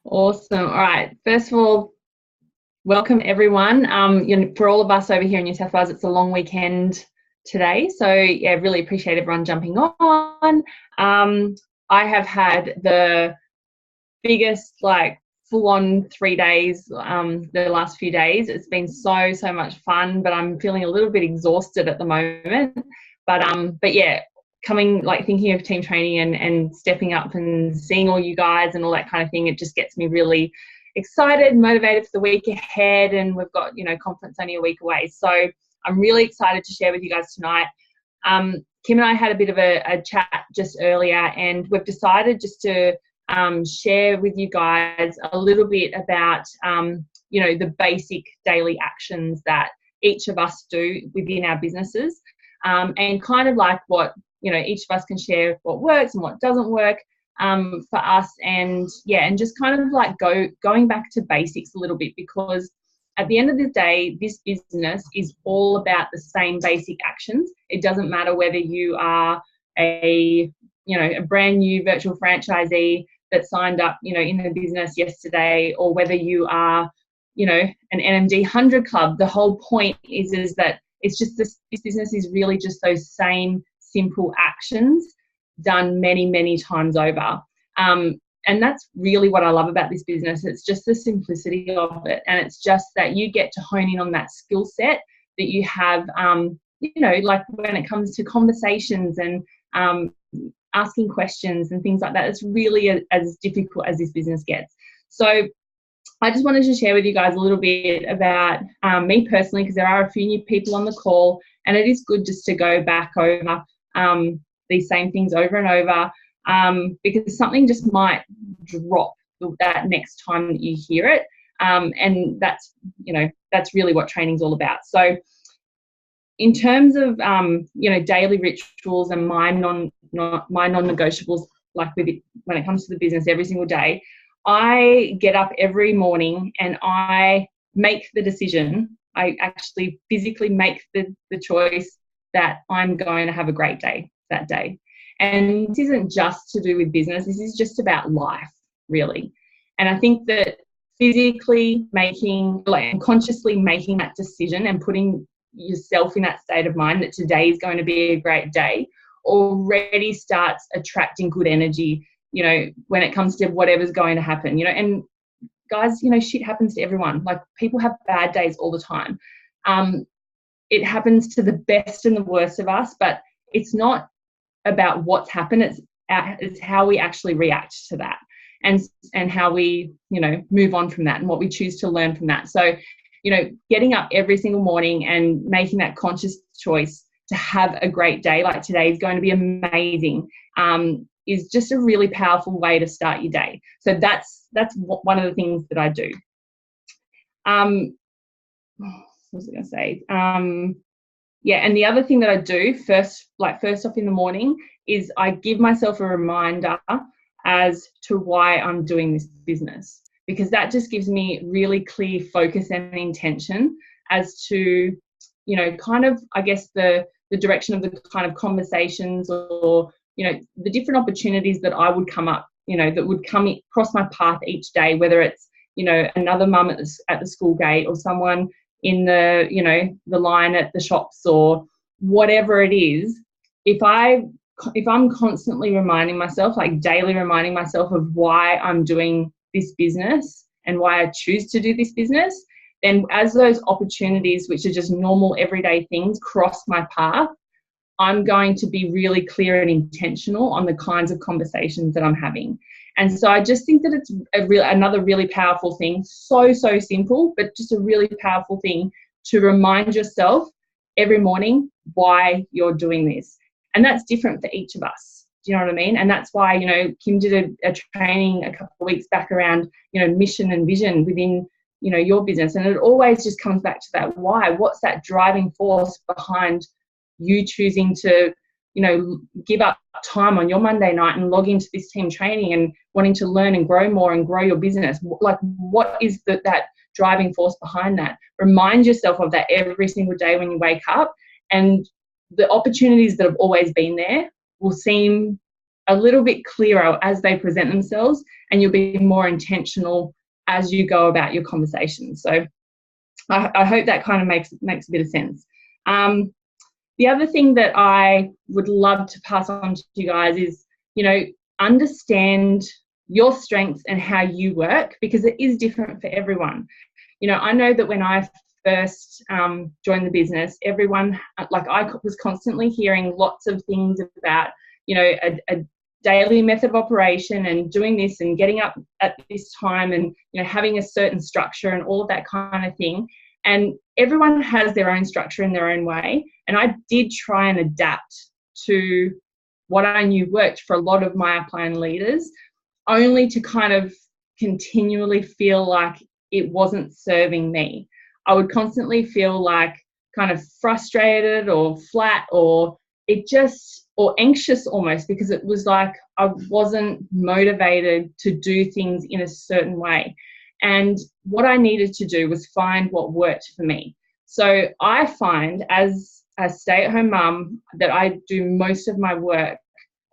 Awesome. All right. First of all, welcome everyone. For all of us over here in New South Wales, it's a long weekend today. So yeah, really appreciate everyone jumping on. I have had the biggest full-on 3 days the last few days. It's been so much fun, but I'm feeling a little bit exhausted at the moment. But yeah, thinking of team training and stepping up and seeing all you guys and all that kind of thing, it just gets me really excited, motivated for the week ahead. And we've got, conference only a week away. So I'm really excited to share with you guys tonight. Kim and I had a bit of a chat just earlier, and we've decided just to share with you guys a little bit about, the basic daily actions that each of us do within our businesses, and kind of like what, each of us can share what works and what doesn't work for us. And yeah, and just kind of like going back to basics a little bit, because at the end of the day, this business is all about the same basic actions. It doesn't matter whether you are a brand new virtual franchisee that signed up, in the business yesterday, or whether you are, an NMD 100 club. The whole point is that it's just this business is really just those same simple actions done many times over. And that's really what I love about this business. It's just the simplicity of it. And it's just that you get to hone in on that skill set that you have, like when it comes to conversations and asking questions and things like that. It's really as difficult as this business gets. So I just wanted to share with you guys a little bit about me personally, because there are a few new people on the call, and it is good just to go back over these same things over and over, because something just might drop that next time that you hear it, and that's really what training's all about. So in terms of daily rituals and my non-negotiables, when it comes to the business every single day, I get up every morning and I make the decision. I actually physically make the choice that I'm going to have a great day that day. And this isn't just to do with business. This is just about life, really. And I think that physically consciously making that decision and putting yourself in that state of mind that today is going to be a great day already starts attracting good energy, when it comes to whatever's going to happen, and guys, shit happens to everyone. Like, people have bad days all the time. It happens to the best and the worst of us, but it's not about what's happened. It's how we actually react to that, and how we, move on from that, and what we choose to learn from that. So, getting up every single morning and making that conscious choice to have a great day, like today is going to be amazing, is just a really powerful way to start your day. So that's one of the things that I do. What was I going to say? Yeah, and the other thing that I do first off in the morning is I give myself a reminder as to why I'm doing this business, because that just gives me really clear focus and intention as to, kind of, I guess, the direction of the kind of conversations or, the different opportunities that I would come up, that would come across my path each day, whether it's, another mum at the school gate, or someone in the, the line at the shops, or whatever it is. If I'm constantly reminding myself, like daily reminding myself of why I'm doing this business and why I choose to do this business, then as those opportunities, which are just normal everyday things, cross my path, I'm going to be really clear and intentional on the kinds of conversations that I'm having. And so I just think that it's another really powerful thing, so simple, but just a really powerful thing to remind yourself every morning why you're doing this. And that's different for each of us. Do you know what I mean? And that's why, Kim did a training a couple of weeks back around, mission and vision within, your business. And it always just comes back to that why. What's that driving force behind you choosing to, give up time on your Monday night and log into this team training and wanting to learn and grow more and grow your business? Like, what is that driving force behind that? Remind yourself of that every single day when you wake up, and the opportunities that have always been there will seem a little bit clearer as they present themselves, and you'll be more intentional as you go about your conversations. So I hope that kind of makes a bit of sense. The other thing that I would love to pass on to you guys is, you know, understand your strengths and how you work, because it is different for everyone. You know, I know that when I first joined the business, everyone, like I was constantly hearing lots of things about, you know, a daily method of operation and doing this and getting up at this time and, you know, having a certain structure and all of that kind of thing. And everyone has their own structure in their own way. And I did try and adapt to what I knew worked for a lot of my upline leaders, only to kind of continually feel like it wasn't serving me. I would constantly feel like kind of frustrated or flat or anxious almost, because it was like I wasn't motivated to do things in a certain way. And what I needed to do was find what worked for me. So I find as a stay-at-home mum that I do most of my work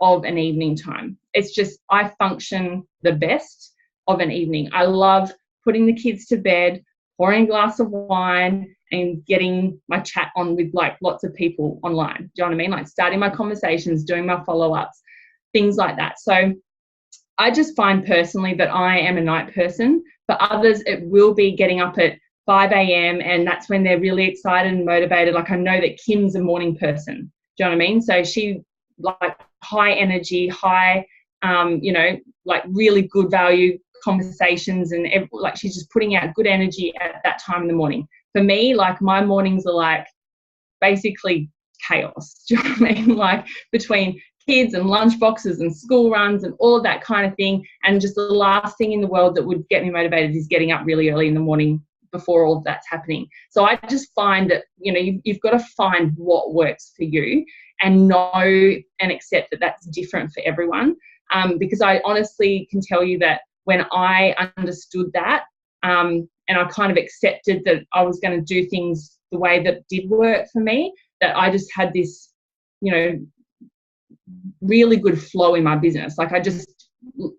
of an evening time. It's just I function the best of an evening. I love putting the kids to bed, pouring a glass of wine and getting my chat on with like lots of people online. Do you know what I mean? Like starting my conversations, doing my follow-ups, things like that. So I just find personally that I am a night person. For others, it will be getting up at 5 a.m. and that's when they're really excited and motivated. Like I know that Kim's a morning person. Do you know what I mean? So she like high energy, high, you know, like really good value conversations and like she's just putting out good energy at that time in the morning. For me, like my mornings are like basically chaos. Do you know what I mean? Like between kids and lunch boxes and school runs and all of that kind of thing. And just the last thing in the world that would get me motivated is getting up really early in the morning before all of that's happening. So I just find that, you know, you've got to find what works for you and know and accept that that's different for everyone. Because I honestly can tell you that when I understood that and I kind of accepted that I was going to do things the way that did work for me, that I just had this, you know, really good flow in my business. Like I just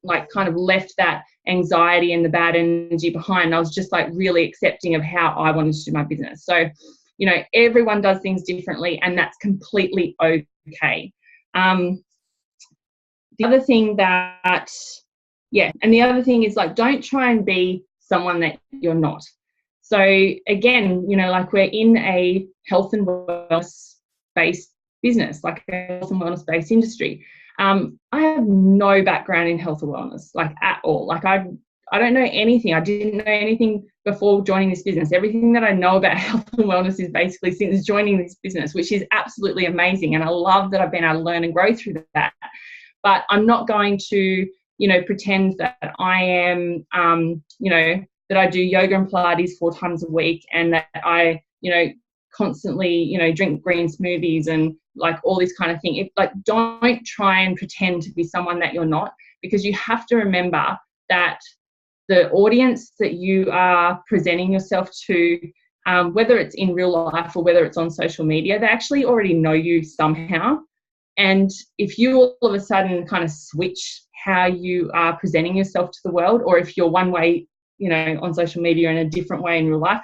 like kind of left that anxiety and the bad energy behind. I was just like really accepting of how I wanted to do my business. So, you know, everyone does things differently and that's completely okay. The other thing that, and the other thing is like, don't try and be someone that you're not. So again, you know, like we're in a health and wellness based business, like a health and wellness based industry. I have no background in health or wellness, like at all. Like I don't know anything. I didn't know anything before joining this business. Everything that I know about health and wellness is basically since joining this business, which is absolutely amazing. And I love that I've been able to learn and grow through that. But I'm not going to, you know, pretend that I am, you know, that I do yoga and Pilates 4 times a week and that I, you know, constantly, you know, drink green smoothies and like all this kind of thing. Don't try and pretend to be someone that you're not, because you have to remember that the audience that you are presenting yourself to, whether it's in real life or whether it's on social media, they actually already know you somehow. And if you all of a sudden kind of switch how you are presenting yourself to the world, or if you're one way, you know, on social media and a different way in real life,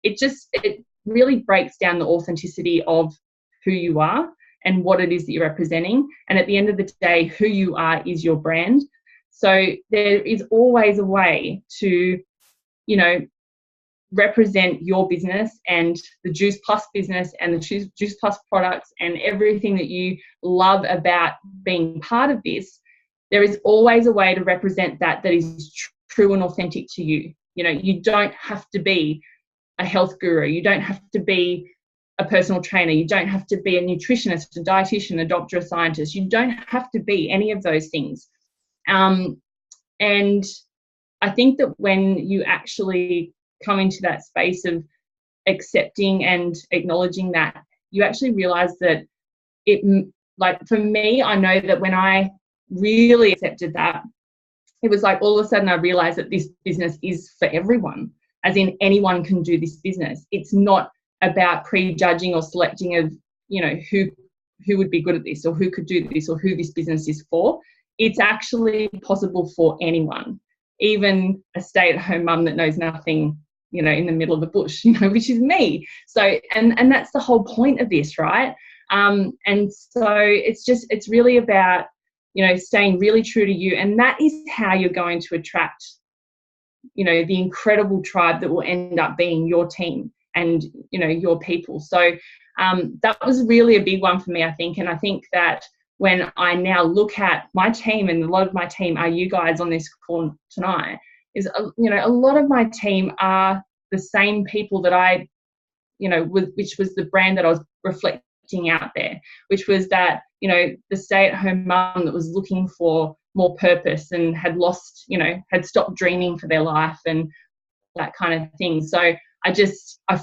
it really breaks down the authenticity of who you are and what it is that you're representing. And at the end of the day, who you are is your brand. So there is always a way to, you know, represent your business and the Juice Plus business and the Juice Plus products and everything that you love about being part of this. There is always a way to represent that is true and authentic to you. You know, you don't have to be a health guru. You don't have to be a personal trainer. You don't have to be a nutritionist, a dietitian, a doctor, a scientist. You don't have to be any of those things. And I think that when you actually come into that space of accepting and acknowledging that, you actually realize that like for me, I know that when I really accepted that, it was like all of a sudden I realized that this business is for everyone, as in anyone can do this business. It's not about prejudging or selecting of, you know, who would be good at this or who could do this or who this business is for. it's actually possible for anyone, even a stay-at-home mum that knows nothing, you know, in the middle of the bush, you know, which is me. So, and that's the whole point of this, right? And so it's really about, you know, staying really true to you. And that is how you're going to attract, you know, the incredible tribe that will end up being your team and, you know, your people. So that was really a big one for me, I think. And I think that when I now look at my team, and a lot of my team are you guys on this call tonight, is, you know, a lot of my team are the same people that I, you know, which was the brand that I was reflecting out there, which was that, you know, the stay-at-home mum that was looking for more purpose and had lost, you know, had stopped dreaming for their life and that kind of thing. So I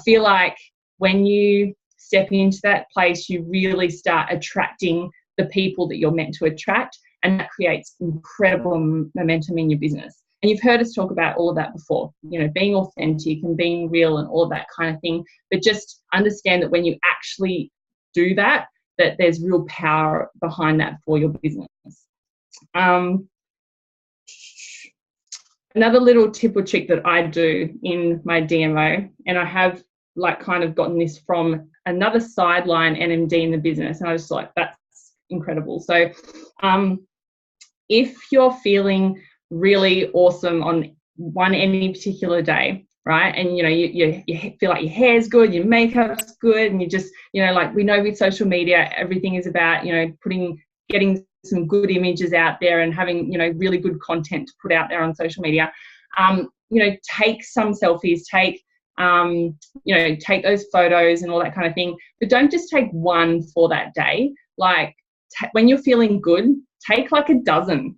feel like when you step into that place, you really start attracting the people that you're meant to attract, and that creates incredible momentum in your business. And you've heard us talk about all of that before, you know, being authentic and being real and all of that kind of thing. But just understand that when you actually do that, that there's real power behind that for your business. Another little tip or trick that I do in my DMO, and I have like kind of gotten this from another sideline NMD in the business, and I just like, that's incredible. So if you're feeling really awesome on any particular day, right, and you know you feel like your hair's good, your makeup's good, and you just, you know, like we know with social media everything is about, you know, getting some good images out there and having, you know, really good content to put out there on social media. You know, take some selfies, take those photos and all that kind of thing, but don't just take one for that day. Like when you're feeling good, take like a dozen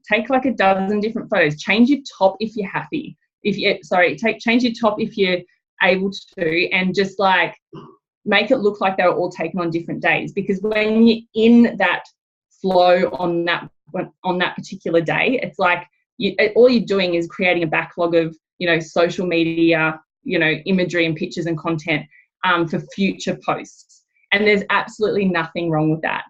different photos. Change your top if you're happy. Change your top if you're able to, and just like make it look like they were all taken on different days. Because when you're in that flow on that particular day, it's like all you're doing is creating a backlog of, you know, social media, you know, imagery and pictures and content for future posts. And there's absolutely nothing wrong with that.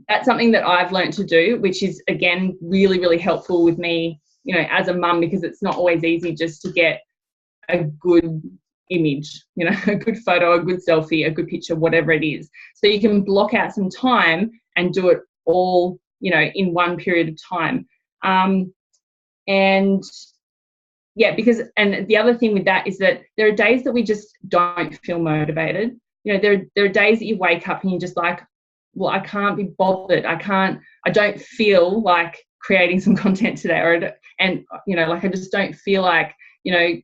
That's something that I've learned to do, which is, again, really, really helpful with me, you know, as a mum, because it's not always easy just to get a good image, you know, a good photo, a good selfie, a good picture, whatever it is. So you can block out some time and do it all, you know, in one period of time. And yeah, because, and the other thing with that is that there are days that we just don't feel motivated. You know, there are days that you wake up and you're just like, well, I can't be bothered. I don't feel like creating some content today, and you know, like I just don't feel like, you know,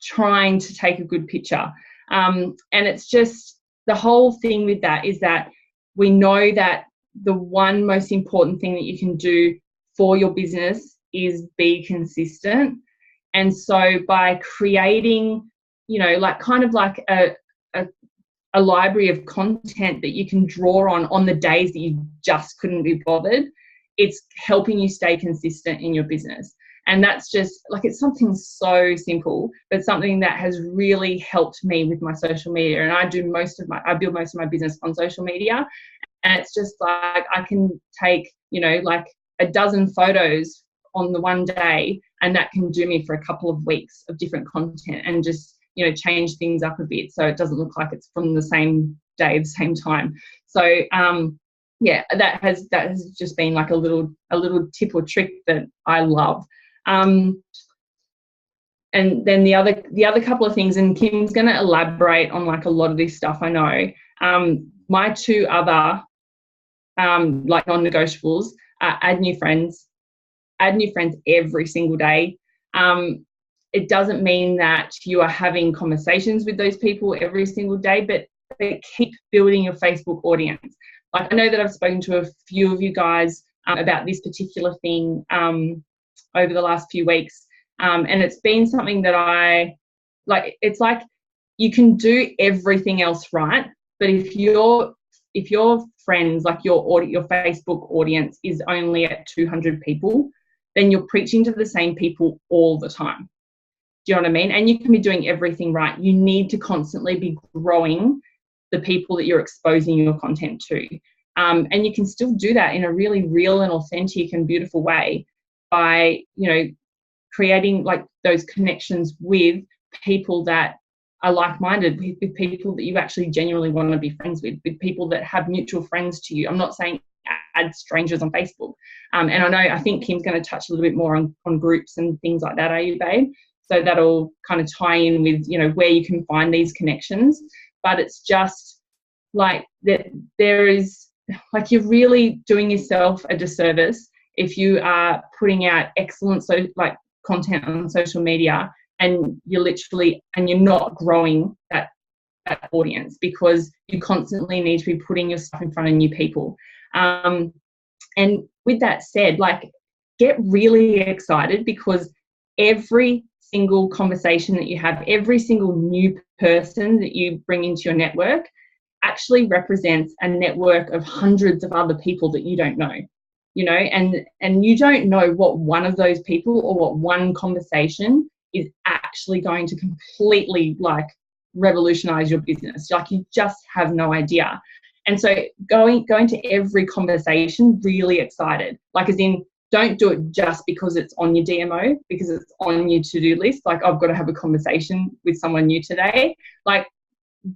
trying to take a good picture. And it's just, the whole thing with that is that we know that the one most important thing that you can do for your business is be consistent. And so by creating, you know, like kind of like a library of content that you can draw on the days that you just couldn't be bothered, it's helping you stay consistent in your business. And that's just like, it's something so simple, but something that has really helped me with my social media. And I build most of my business on social media. And it's just like, I can take, you know, like a dozen photos on the one day, and that can do me for a couple of weeks of different content, and just, you know, change things up a bit so it doesn't look like it's from the same day, the same time. So yeah, that has just been like a little tip or trick that I love. And then the other couple of things, and Kim's going to elaborate on like a lot of this stuff, I know. My two other like non-negotiables are add new friends every single day. It doesn't mean that you are having conversations with those people every single day, but keep building your Facebook audience. Like, I know that I've spoken to a few of you guys about this particular thing over the last few weeks, and it's been something that I like. It's like you can do everything else right, but if your friends, like your Facebook audience is only at 200 people, then you're preaching to the same people all the time. Do you know what I mean? And you can be doing everything right. You need to constantly be growing the people that you're exposing your content to. And you can still do that in a really real and authentic and beautiful way by, you know, creating like those connections with people that are like-minded, with people that you actually genuinely want to be friends with people that have mutual friends to you. I'm not saying add strangers on Facebook. And I think Kim's going to touch a little bit more on groups and things like that, are you, babe? So that'll kind of tie in with, you know, where you can find these connections. But it's just like that there is, like, you're really doing yourself a disservice if you are putting out excellent content on social media and you're not growing that audience, because you constantly need to be putting your stuff in front of new people. And with that said, like, get really excited, because every single conversation that you have, every single new person that you bring into your network actually represents a network of hundreds of other people that you don't know, you know, and you don't know what one of those people or what one conversation is actually going to completely like revolutionize your business. Like, you just have no idea. And so going to every conversation really excited, like, as in, don't do it just because it's on your DMO, because it's on your to-do list. Like, I've got to have a conversation with someone new today. Like,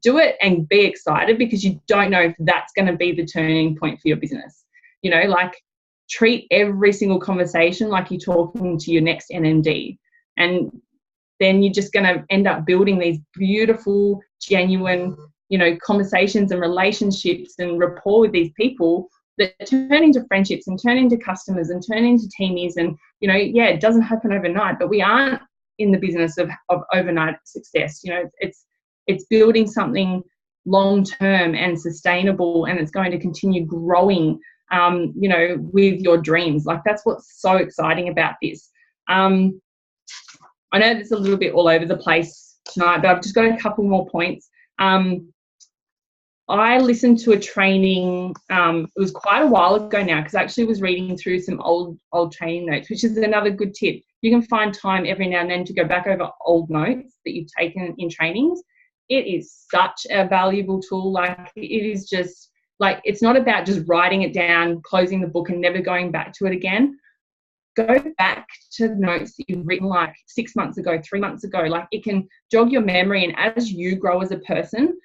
do it and be excited, because you don't know if that's going to be the turning point for your business. You know, like, treat every single conversation like you're talking to your next NMD. And then you're just going to end up building these beautiful, genuine, you know, conversations and relationships and rapport with these people that turn into friendships and turn into customers and turn into teamies. And, you know, yeah, it doesn't happen overnight, but we aren't in the business of overnight success. You know, it's building something long-term and sustainable, and it's going to continue growing, you know, with your dreams. Like, that's what's so exciting about this. I know it's a little bit all over the place tonight, but I've just got a couple more points. I listened to a training, it was quite a while ago now, because I actually was reading through some old training notes, which is another good tip. You can find time every now and then to go back over old notes that you've taken in trainings. It is such a valuable tool. Like, it is just, like, it's not about just writing it down, closing the book and never going back to it again. Go back to the notes that you've written like 6 months ago, 3 months ago. Like, it can jog your memory, and as you grow as a person,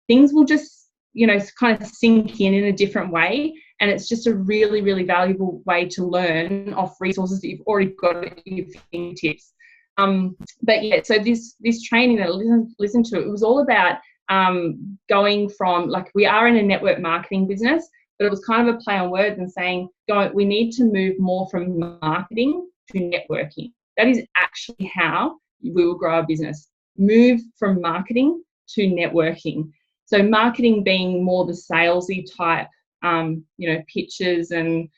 things will just, you know, kind of sink in a different way. And it's just a really, really valuable way to learn off resources that you've already got at your fingertips. But yeah, so this training that I listened to, it was all about going from, like, we are in a network marketing business, but it was kind of a play on words and saying, we need to move more from marketing to networking. That is actually how we will grow our business. Move from marketing to networking. So marketing being more the salesy type, you know, pitches and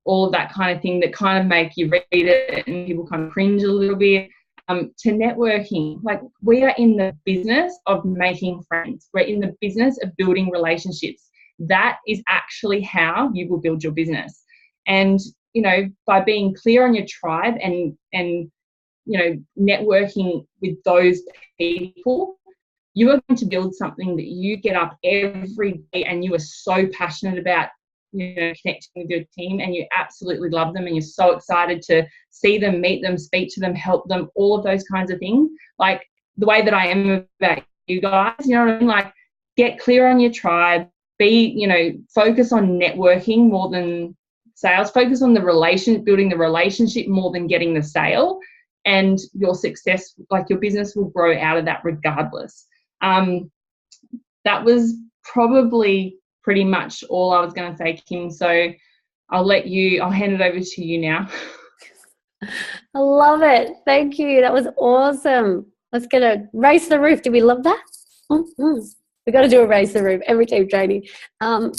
all of that kind of thing that kind of make you read it and people kind of cringe a little bit, to networking. Like, we are in the business of making friends. We're in the business of building relationships. That is actually how you will build your business. And, you know, by being clear on your tribe and you know, networking with those people, you are going to build something that you get up every day and you are so passionate about, you know, connecting with your team, and you absolutely love them and you're so excited to see them, meet them, speak to them, help them, all of those kinds of things. Like, the way that I am about you guys, you know what I mean? Like, get clear on your tribe, you know, focus on networking more than sales, focus on building the relationship more than getting the sale, and your success, like, your business will grow out of that regardless. That was probably pretty much all I was going to say, Kim. So I'll hand it over to you now. I love it. Thank you. That was awesome. Let's get a race the roof. Do we love that? We've got to do a race the roof every team training. Sorry.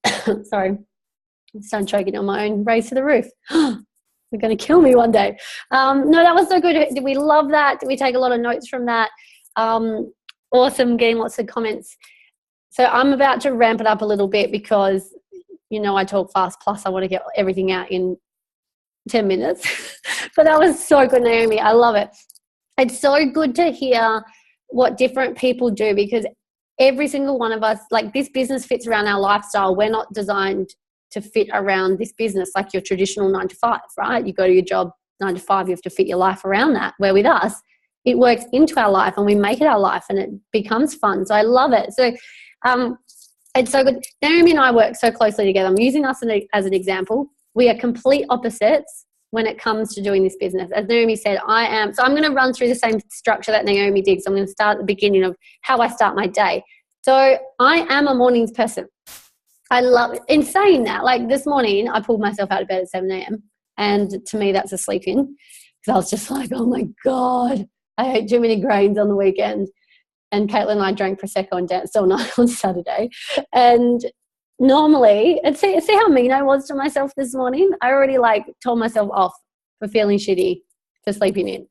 I'm starting choking on my own. Race to the roof. They're going to kill me one day. No, that was so good. Did we love that? Did we take a lot of notes from that? Awesome. Getting lots of comments. So I'm about to ramp it up a little bit because, you know, I talk fast, plus I want to get everything out in 10 minutes. But that was so good, Naomi. I love it. It's so good to hear what different people do, because every single one of us, like this business fits around our lifestyle. We're not designed to fit around this business like your traditional 9 to 5, right? You go to your job 9 to 5, you have to fit your life around that. Where with us, it works into our life and we make it our life and it becomes fun. So I love it. So it's so good. Naomi and I work so closely together. I'm using us as an example. We are complete opposites when it comes to doing this business. As Naomi said, I'm going to run through the same structure that Naomi did. So I'm going to start at the beginning of how I start my day. So I am a mornings person. I love it. In saying that, like this morning, I pulled myself out of bed at 7 a.m. And to me, that's a sleep in. Because I was just like, oh my God, I ate too many grains on the weekend. And Kaitlin and I drank Prosecco and danced all night on Saturday. And normally, and see how mean I was to myself this morning? I already told myself off for feeling shitty for sleeping in.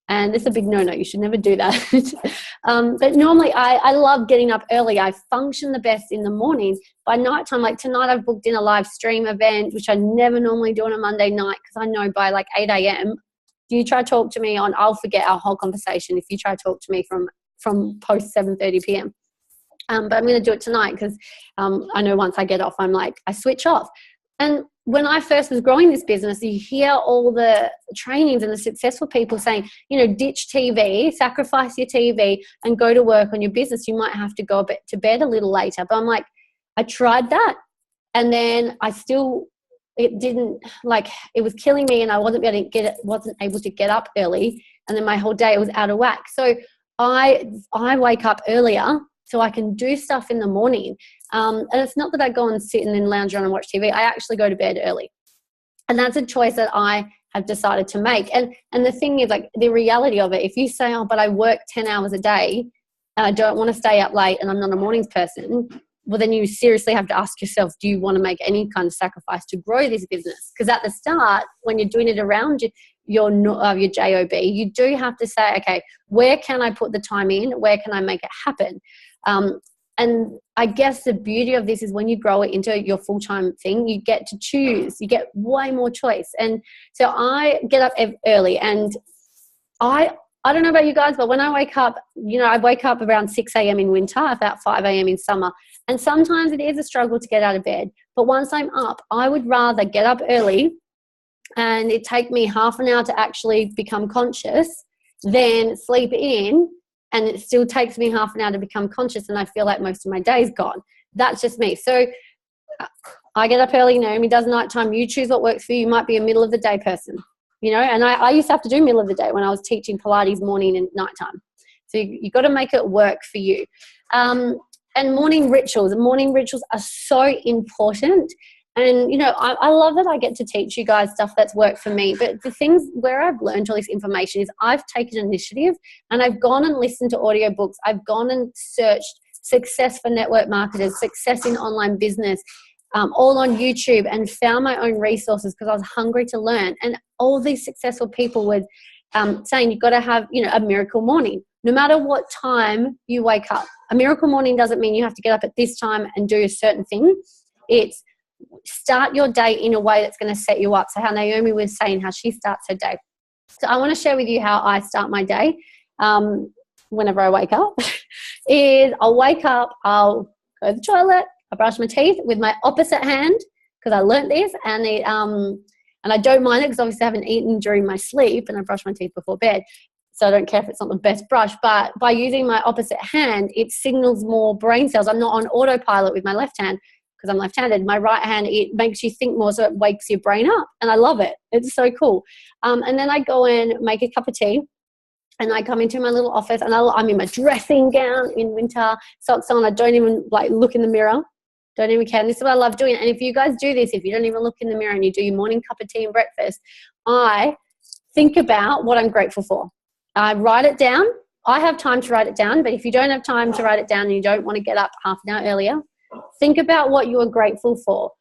And it's a big no-no. You should never do that. But normally I love getting up early. I function the best in the morning. By nighttime, like tonight I've booked in a live stream event, which I never normally do on a Monday night because I know by like 8 a.m., you try to talk to me I'll forget our whole conversation if you try to talk to me from post 7:30 p.m. But I'm going to do it tonight because I know once I get off, I switch off. And when I first was growing this business, you hear all the trainings and the successful people saying, ditch TV, sacrifice your TV and go to work on your business. You might have to go to bed a little later. But I'm like, I tried that. And then it was killing me and I wasn't able to get up early. And then my whole day was out of whack. So I wake up earlier so I can do stuff in the morning. And it's not that I go and sit and then lounge around and watch TV. I actually go to bed early. And that's a choice that I have decided to make. And the thing is, like, the reality of it, if you say, oh, but I work 10 hours a day and I don't want to stay up late and I'm not a mornings person, well, then you seriously have to ask yourself, do you want to make any kind of sacrifice to grow this business? Because at the start, when you're doing it around your JOB, you do have to say, okay, where can I put the time in? Where can I make it happen? And I guess the beauty of this is when you grow it into your full-time thing, you get to choose. You get way more choice. And so I get up early and I don't know about you guys, but when I wake up, I wake up around 6 a.m. in winter, about 5 a.m. in summer. And sometimes it is a struggle to get out of bed. But once I'm up, I would rather get up early and it take me half an hour to actually become conscious than sleep in and it still takes me half an hour to become conscious and I feel like most of my day is gone. That's just me. So I get up early, Naomi does nighttime. You choose what works for you. You might be a middle of the day person, and I used to have to do middle of the day when I was teaching Pilates morning and nighttime. So you got to make it work for you. And morning rituals are so important. And, I love that I get to teach you guys stuff that's worked for me. But the things where I've learned all this information is I've taken initiative and I've gone and listened to audiobooks. I've gone and searched success for network marketers, success in online business, all on YouTube, and found my own resources because I was hungry to learn. And all these successful people were saying you've got to have, a miracle morning. No matter what time you wake up. A miracle morning doesn't mean you have to get up at this time and do a certain thing. It's start your day in a way that's going to set you up. So how Naomi was saying how she starts her day. So I want to share with you how I start my day whenever I wake up. Is I'll wake up, I'll go to the toilet, I brush my teeth with my opposite hand because I learnt this and I don't mind it because obviously I haven't eaten during my sleep and I brush my teeth before bed. So I don't care if it's not the best brush, but by using my opposite hand, it signals more brain cells. I'm not on autopilot with my left hand because I'm left-handed. My right hand, it makes you think more, so it wakes your brain up. And I love it. It's so cool. And then I go and make a cup of tea. And I come into my little office and I'm in my dressing gown in winter, socks on. I don't even look in the mirror. Don't even care. And this is what I love doing. And if you guys do this, if you don't even look in the mirror and you do your morning cup of tea and breakfast, I think about what I'm grateful for. I write it down. I have time to write it down, but if you don't have time to write it down and you don't want to get up half an hour earlier, think about what you are grateful for.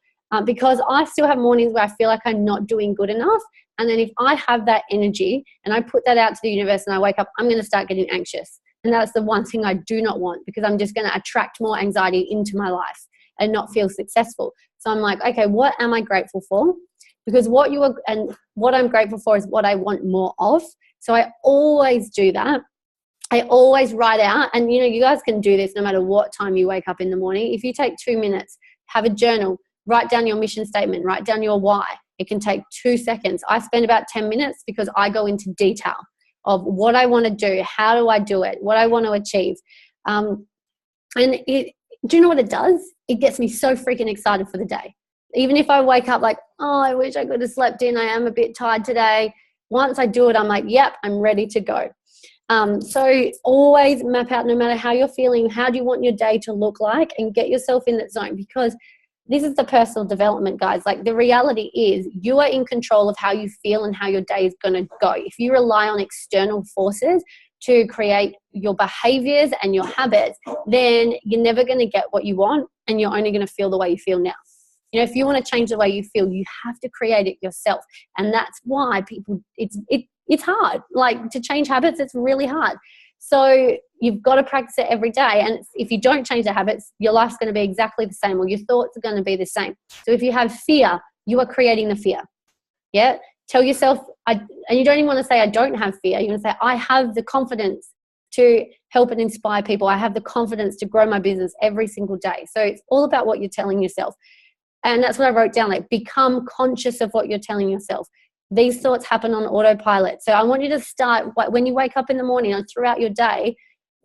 Because I still have mornings where I feel like I'm not doing good enough. And then if I have that energy and I put that out to the universe and I wake up, I'm going to start getting anxious. And that's the one thing I do not want because I'm just going to attract more anxiety into my life and not feel successful. So I'm like, okay, what am I grateful for? Because what I'm grateful for is what I want more of. So I always do that. I always write out, and you guys can do this no matter what time you wake up in the morning. If you take 2 minutes, have a journal, write down your mission statement, write down your why. It can take 2 seconds. I spend about 10 minutes because I go into detail of what I want to do, how do I do it, what I want to achieve. And do you know what it does? It gets me so freaking excited for the day. Even if I wake up like, oh, I wish I could have slept in, I am a bit tired today. Once I do it, I'm like, yep, I'm ready to go. So always map out, no matter how you're feeling, how do you want your day to look like, and get yourself in that zone, because this is the personal development, guys. Like, the reality is you are in control of how you feel and how your day is going to go. If you rely on external forces to create your behaviors and your habits, then you're never going to get what you want, and you're only going to feel the way you feel now. If you want to change the way you feel, you have to create it yourself. And that's why people, it's hard. Like, to change habits, it's really hard. So you've got to practice it every day. And if you don't change the habits, your life's going to be exactly the same, or your thoughts are going to be the same. So if you have fear, you are creating the fear. Yeah. Tell yourself, and you don't even want to say, I don't have fear. You want to say, I have the confidence to help and inspire people. I have the confidence to grow my business every single day. So it's all about what you're telling yourself. And that's what I wrote down, like, become conscious of what you're telling yourself. These thoughts happen on autopilot. So I want you to start, when you wake up in the morning and throughout your day,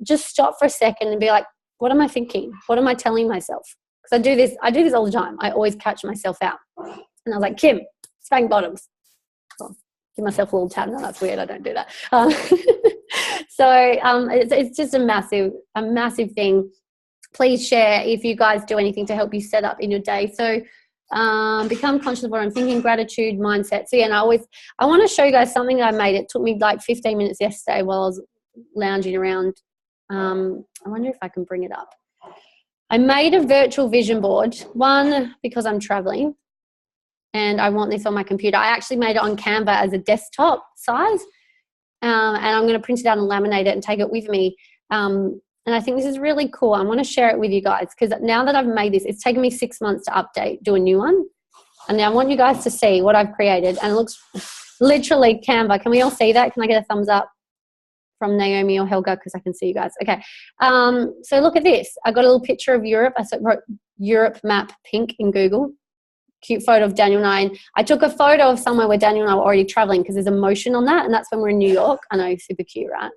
just stop for a second and be like, what am I thinking? What am I telling myself? Because I do this all the time. I always catch myself out. And I was like, Kim, spank bottoms. Oh, give myself a little tap. No, that's weird. I don't do that. It's just a massive thing. Please share if you guys do anything to help you set up in your day. So become conscious of what I'm thinking, gratitude, mindset. So yeah, and I want to show you guys something I made. It took me like 15 minutes yesterday while I was lounging around. I wonder if I can bring it up. I made a virtual vision board, one because I'm traveling and I want this on my computer. I actually made it on Canva as a desktop size, and I'm going to print it out and laminate it and take it with me. And I think this is really cool. I want to share it with you guys, because now that I've made this, it's taken me 6 months to update, do a new one. And now I want you guys to see what I've created. And it looks literally Canva. Can we all see that? Can I get a thumbs up from Naomi or Helga? Because I can see you guys. Okay. So look at this. I got a little picture of Europe. I wrote Europe map pink in Google. Cute photo of Daniel and I. I took a photo of somewhere where Daniel and I were already traveling, because there's emotion on that, and that's when we're in New York. I know, super cute, right?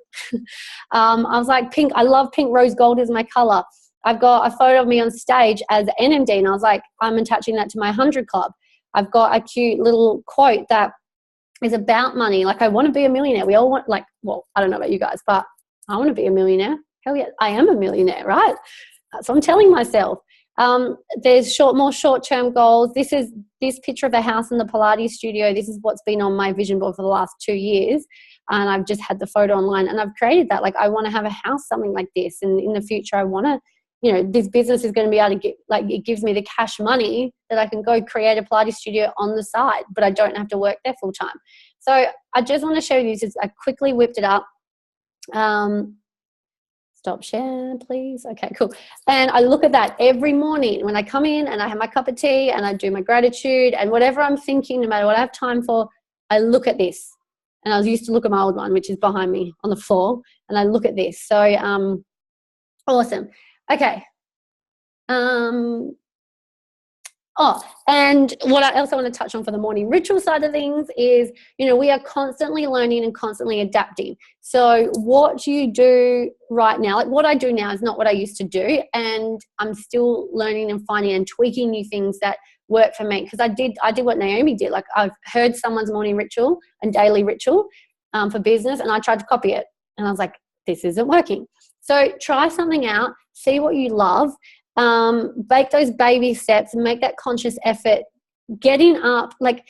I was like, pink. I love pink. Rose gold is my color. I've got a photo of me on stage as NMD, and I was like, I'm attaching that to my 100 Club. I've got a cute little quote that is about money. Like, I want to be a millionaire. We all want, like, well, I don't know about you guys, but I want to be a millionaire. Hell yeah, I am a millionaire, right? That's what I'm telling myself. There's more short-term goals. This picture of the house in the Pilates studio. This is what's been on my vision board for the last 2 years. And I've just had the photo online, and I've created that. Like, I want to have a house, something like this. And in the future, I want to, this business is going to be able to get, like, it gives me the cash money that I can go create a Pilates studio on the side, but I don't have to work there full time. So I just want to show you this. I quickly whipped it up. Stop share, please. Okay, cool. And I look at that every morning when I come in and I have my cup of tea and I do my gratitude and whatever I'm thinking, no matter what I have time for, I look at this. And I used to look at my old one, which is behind me on the floor, and I look at this. So awesome. Okay. And what else I want to touch on for the morning ritual side of things is, we are constantly learning and constantly adapting. So what you do right now, like what I do now is not what I used to do. And I'm still learning and finding and tweaking new things that work for me. Because I did what Naomi did. Like, I've heard someone's morning ritual and daily ritual for business, and I tried to copy it. And I was like, this isn't working. So try something out, see what you love. Make those baby steps and make that conscious effort, getting up, and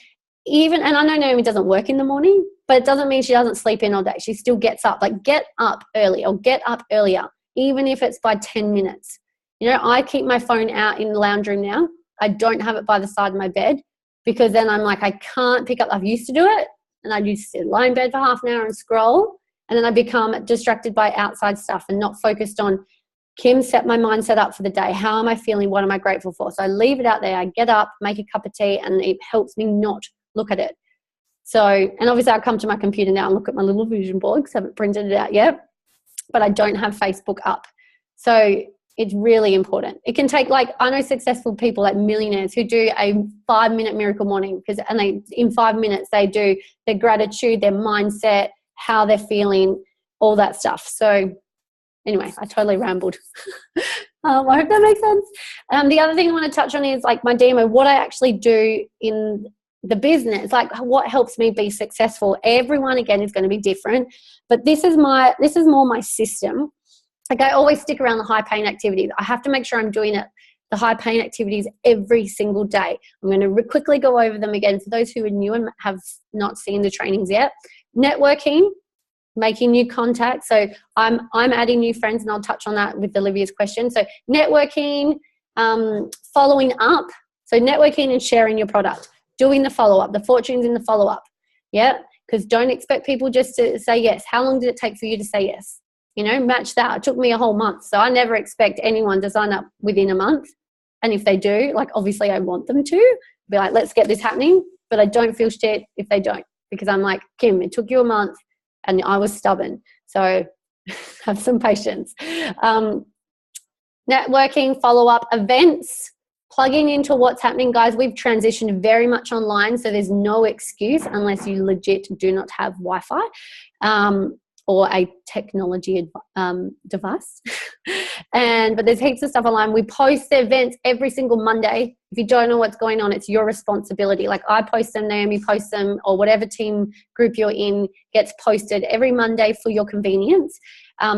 I know Naomi doesn't work in the morning, but it doesn't mean she doesn't sleep in all day. She still gets up. Like, get up early or get up earlier, even if it's by 10 minutes. I keep my phone out in the lounge room now. I don't have it by the side of my bed, because then I'm like, I can't pick up. I've used to do it, and I used to lie in bed for half an hour and scroll, and then I become distracted by outside stuff and not focused on, Kim, set my mindset up for the day. How am I feeling? What am I grateful for? So I leave it out there. I get up, make a cup of tea, and it helps me not look at it. So, and obviously I come to my computer now and look at my little vision board because I haven't printed it out yet. but I don't have Facebook up. So it's really important. It can take, like, I know successful people, like millionaires, who do a 5-minute miracle morning, and they, in 5 minutes, they do their gratitude, their mindset, how they're feeling, all that stuff. So anyway, I totally rambled. I hope that makes sense. The other thing I want to touch on is, like, my demo, what I actually do in the business, like what helps me be successful. Everyone, again, is going to be different, but this is more my system. Like, I always stick around the high pain activities. I have to make sure I'm doing the high pain activities every single day. I'm going to quickly go over them again for those who are new and have not seen the trainings yet. Networking, making new contacts. So I'm adding new friends, and I'll touch on that with Olivia's question. So networking, following up. So networking and sharing your product, doing the follow-up, the fortunes in the follow-up. Yeah, because don't expect people just to say yes. How long did it take for you to say yes? You know, match that. It took me a whole month. So I never expect anyone to sign up within a month. And if they do, like, obviously I want them to be like, let's get this happening. But I don't feel shit if they don't, because I'm like, Kim, it took you a month and I was stubborn. So have some patience. Networking, follow-up, events, plugging into what's happening. Guys, we've transitioned very much online. So there's no excuse unless you legit do not have Wi-Fi. Or a technology device. But there's heaps of stuff online. We post the events every single Monday. If you don't know what's going on, it's your responsibility. Like, I post them, Naomi posts them, or whatever team group you're in gets posted every Monday for your convenience.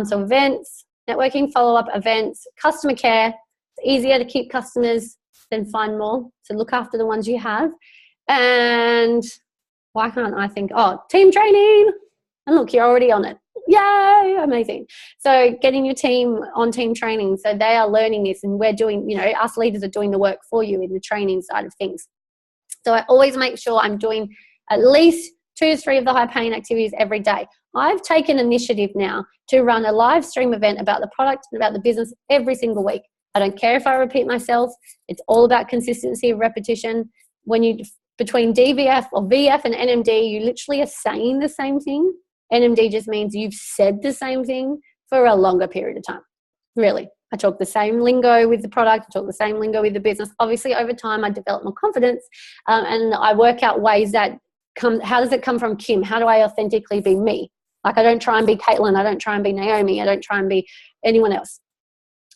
So events, networking, follow-up, events, customer care. It's easier to keep customers than find more. So look after the ones you have. And why can't I think, team training. And look, you're already on it. Yay, amazing. So getting your team on team training, so they are learning this, and we're doing, us leaders are doing the work for you in the training side of things. So I always make sure I'm doing at least 2 to 3 of the high pain activities every day. I've taken initiative now to run a live stream event about the product and about the business every single week. I don't care if I repeat myself. It's all about consistency of repetition. Between DVF or VF and NMD, you literally are saying the same thing. NMD just means you've said the same thing for a longer period of time. Really. I talk the same lingo with the product. I talk the same lingo with the business. Obviously, over time, I develop more confidence, and I work out ways that how does it come from Kim? How do I authentically be me? Like, I don't try and be Kaitlin. I don't try and be Naomi. I don't try and be anyone else.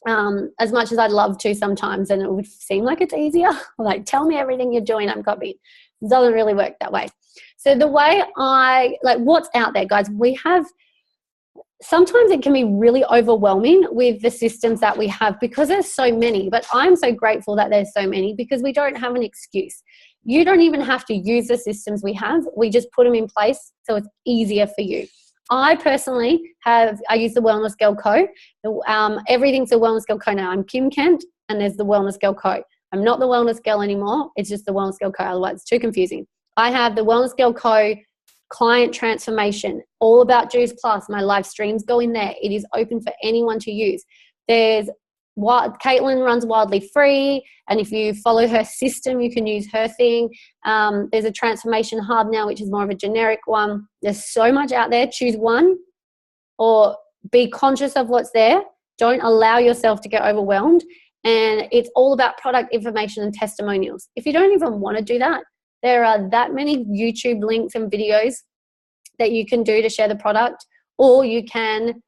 As much as I'd love to sometimes, and it would seem like it's easier. Like, tell me everything you're doing, I'm copied. It doesn't really work that way. So the way what's out there, guys, sometimes it can be really overwhelming with the systems that we have, because there's so many. But I'm so grateful that there's so many, because we don't have an excuse. You don't even have to use the systems we have. We just put them in place so it's easier for you. I personally I use the Wellness Girl Co. Everything's a Wellness Girl Co now. I'm Kim Kent, and there's the Wellness Girl Co. I'm not the Wellness Girl anymore. It's just the Wellness Girl Co. Otherwise, it's too confusing. I have the Wellness Girl Co. client transformation, all about Juice Plus. My live streams go in there. It is open for anyone to use. Kaitlin runs Wildly Free, and if you follow her system, you can use her thing. There's a transformation hub now, which is more of a generic one. There's so much out there. Choose one, or be conscious of what's there. Don't allow yourself to get overwhelmed. And it's all about product information and testimonials. If you don't even want to do that, there are that many YouTube links and videos that you can do to share the product, or you can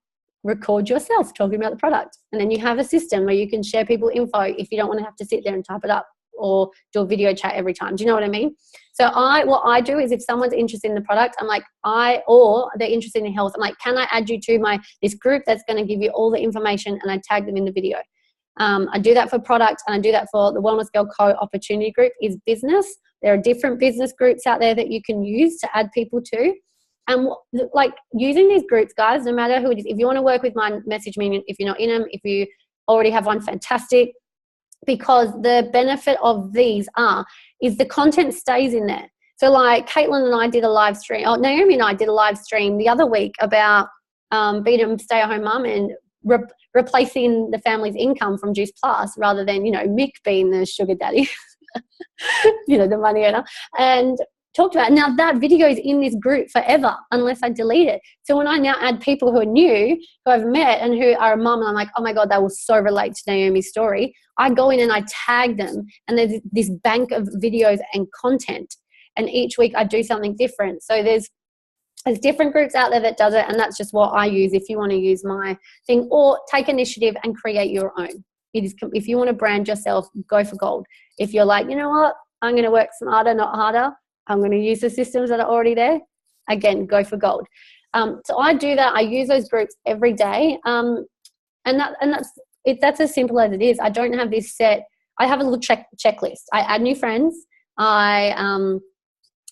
record yourself talking about the product. And then you have a system where you can share people info if you don't want to have to sit there and type it up or do a video chat every time. Do you know what I mean? So what I do is, if someone's interested in the product, I'm like, or they're interested in health, I'm like, can I add you to this group that's going to give you all the information, and I tag them in the video. I do that for product, and I do that for the Wellness Girl Co. opportunity group is business. There are different business groups out there that you can use to add people to. And like, using these groups, guys, no matter who it is, if you want to work with mine, message me. If you're not in them, if you already have one, fantastic. Because the benefit of these is the content stays in there. So like Kaitlin and I did a live stream, Naomi and I did a live stream the other week about being a stay-at-home mum and replacing the family's income from Juice Plus, rather than, Mick being the sugar daddy, the money earner. And talked about. Now that video is in this group forever unless I delete it. So when I now add people who are new, who I've met and who are a mum, and I'm like, oh my God, they will so relate to Naomi's story, I go in and I tag them, and there's this bank of videos and content, and each week I do something different. So there's different groups out there that does it, and that's just what I use if you want to use my thing, or take initiative and create your own. It is, if you want to brand yourself, go for gold. If you're like, you know what, I'm going to work smarter, not harder, I'm going to use the systems that are already there, again, go for gold. So I do that. I use those groups every day, and that's as simple as it is. I don't have this set. I have a little checklist. I add new friends. Oh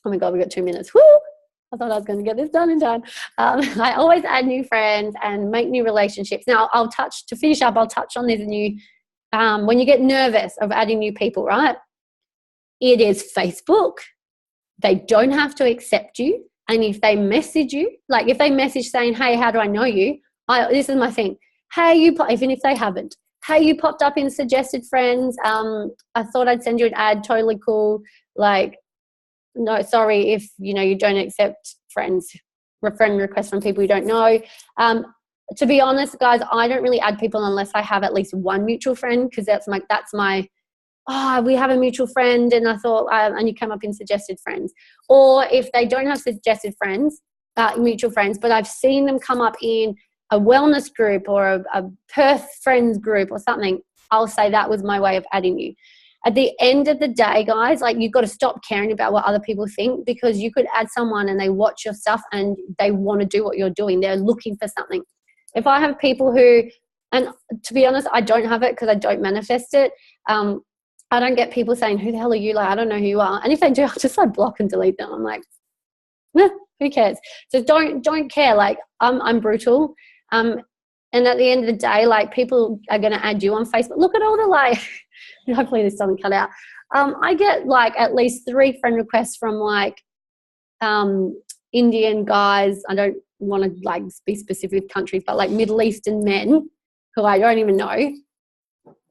my God, we got 2 minutes. Woo! I thought I was going to get this done in time. I always add new friends and make new relationships. Now, to finish up, I'll touch on this new, when you get nervous of adding new people, right? It is Facebook. They don't have to accept you. And if they message you, like if they message saying, hey, how do I know you? This is my thing. Hey, even if they haven't. Hey, you popped up in suggested friends. I thought I'd send you an ad. Totally cool. Like, no, sorry if you don't accept friend requests from people you don't know. To be honest, guys, I don't really add people unless I have at least one mutual friend, because that's my we have a mutual friend, and I thought and you come up in suggested friends. Or if they don't have suggested friends, mutual friends, but I've seen them come up in a wellness group or a Perth friends group or something, I'll say that was my way of adding you. At the end of the day, guys, like, you've got to stop caring about what other people think, because you could add someone and they watch your stuff and they want to do what you're doing. They're looking for something. If I have people who, and to be honest, I don't have it because I don't manifest it. I don't get people saying, who the hell are you? Like, I don't know who you are. And if they do, I'll just block and delete them. I'm like, who cares? So don't care. Like, I'm brutal. And at the end of the day, like, people are going to add you on Facebook. Look at all the hopefully this doesn't cut out. I get like at least 3 friend requests from like Indian guys. I don't want to like be specific with countries, but like Middle Eastern men who I don't even know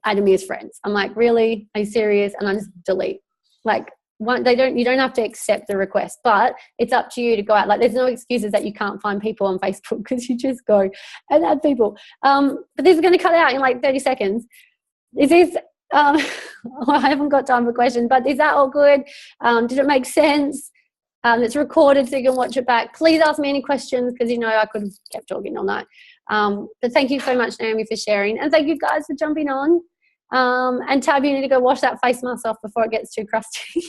added me as friends. I'm like, really? Are you serious? And I just delete. Like, you don't have to accept the request, but it's up to you to go out. Like, there's no excuses that you can't find people on Facebook, because you just go and add people. But this is going to cut out in like 30 seconds. Is this I haven't got time for questions, but is that all good? Did it make sense? It's recorded so you can watch it back. Please ask me any questions, because I could have kept talking all night. But thank you so much, Naomi, for sharing, and thank you guys for jumping on. And Tab, you need to go wash that face mask off before it gets too crusty.